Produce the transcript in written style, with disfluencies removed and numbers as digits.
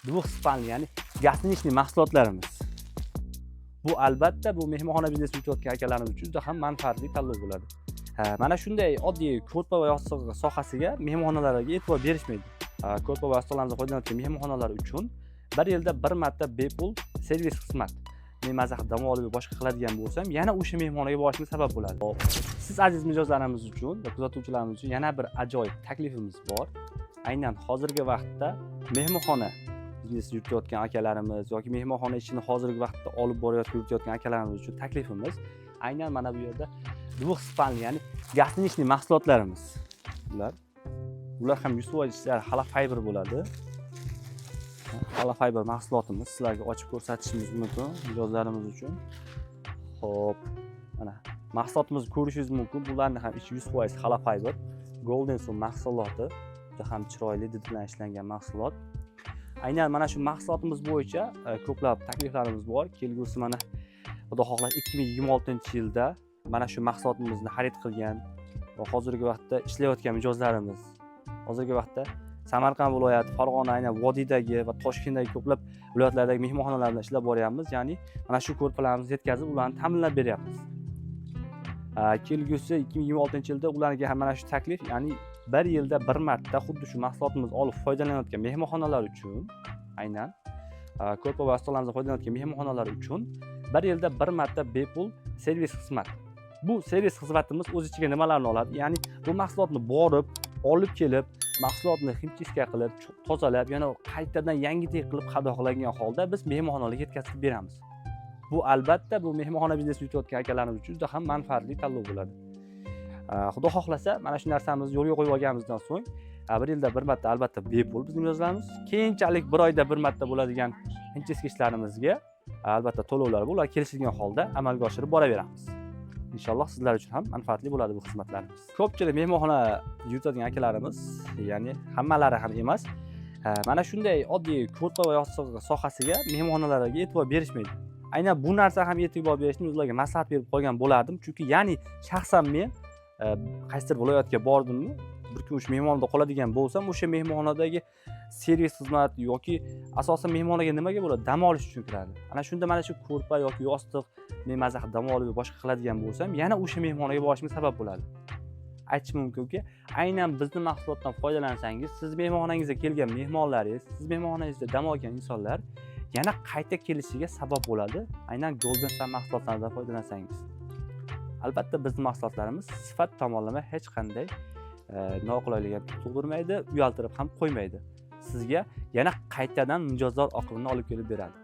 Двухспalni, ya'ni gostinishniy mahsulotlarimiz. Bu albatta bu mehmonxona biznesi yutayotgan akalarimiz uchun juda ham manfaatli tanlov bo'ladi. Mana shunday oddiy ko'rpa va yostiq sohasiga mehmonxonalarga e'tibor berishmaydi. Ko'rpa va yostiqlarimizni foydalanayotgan mehmonxonalar uchun bir yilda bir marta bepul servis xizmat. Men maza dam olib boshqa qiladigan bo'lsam, yana o'sha mehmonxonaga borishimga sabab bo'ladi. Siz aziz mijozlarimiz uchun va kuzatuvchilarimiz uchun yana bir ajoyib taklifimiz bor. Aynan hozirgi vaqtda mehmonxona biznesi yuritayotgan akalarimiz yoki mehmonxona ishini hozirgi vaqtda olib yuritayotgan akalarimiz uchun taklifimiz aynan mana bu yerda двухспalni, ya'ni gostinishniy mahsulotlarimiz. Ular ham 100% ishlari Hala Fiber bo'ladi. Hala Fiber mahsulotimiz sizlarga ochib ko'rsatishimiz mumkin mijozlarimiz uchun. Xo'p, mana mahsulotimizni ko'rishingiz mumkin. Bularning ham ichi 100% Hala Fiber. Golden Sun mahsuloti. Juda ham chiroyli did bilan ishlangan mahsulot. Aynan mana shu mahsulotimiz bo'yicha ko'plab takliflarimiz bor. Kelgusi mana Xudo xohlasa 2026-yilda mana shu mahsulotimizni xarid qilgan va hozirgi vaqtda ishlayotgan mijozlarimiz, hozirgi vaqtda Samarqand viloyati, Farg'ona, aynan Vodiydagi va Toshkentdagi ko'plab viloyatlardagi mehmonxonalarda ishlab boryapmiz. Ya'ni mana shu ko'rpalarimizni yetkazib, ularni ta'minlab beryapmiz. Kelgusi 2026-yilda ularga ham mana shu taklif, ya'ni bir yilda bir marta xuddi shu mahsulotimizni olib foydalanayotgan mehmonxonalar uchun, aynan ko'rpa va yostiqlarimizni foydalanayotgan mehmonxonalar uchun bir yilda bir marta bepul servis xizmat. Bu servis xizmatimiz o'z ichiga nimalarni oladi? Ya'ni bu mahsulotni borib, olib kelib, mahsulotni himchiska qilib, tozalab, yana qaytadan yangidek qilib qadoqlagan holda biz mehmonxonalarga yetkazib beramiz. Bu albatta bu mehmonxona biznesi yutayotgan akalarimiz uchun juda ham manfaatli tanlov bo'ladi. Xudo xohlasa mana shu narsamizni yo'lga qo'yib olganimizdan so'ng bir yilda bir marta albatta bepul bizning mijozlarimiz, keyinchalik bir oyda bir marta bo'ladigan himchiska ishlarimizga albatta to'lovlar bular kelishilgan holda amalga oshirib boraveramiz. Inshaalloh sizlar uchun ham manfaatli bo'ladi bu xizmatlarimiz. Ko'pchilik mehmonxona yuritadigan akalarimiz, ya'ni hammalari ham emas, mana shunday oddiy ko'rpa va yostiq sohasiga mehmonxonalarga e'tibor berishmaydi. Aynan bu narsa ham e'tibor berishni o'zlariga maslahat berib qolgan bo'lardim, chunki ya'ni shaxsan men qaysidir viloyatga bordimmi, bir kun o'sha mehmonxonada qoladigan bo'lsam, o'sha mehmonxonadagi servis xizmat yoki asosan mehmonxonaga nimaga bo'ladi? Dam olish uchun kiradi. Ana shunda mana shu ko'rpa yoki yostiq men maza dam olib boshqa qiladigan bo'lsam, yana o'sha mehmonxonaga borishimga sabab bo'ladi. Aytish mumkinki, aynan bizning mahsulotdan foydalansangiz, siz mehmonxonangizga kelgan mehmonlaringiz, siz mehmonxonangizda dam olgan insonlar yana qayta kelishiga sabab bo'ladi. Aynan Golden Sun mahsulotlaridan foydalansangiz. Albatta bizning mahsulotlarimiz sifat tomonlama hech qanday noqulaylik tug'dirmaydi, uyaltirib ham qo'ymaydi. Sizga yana qaytadan mijozlar oqimini olib kelib beradi.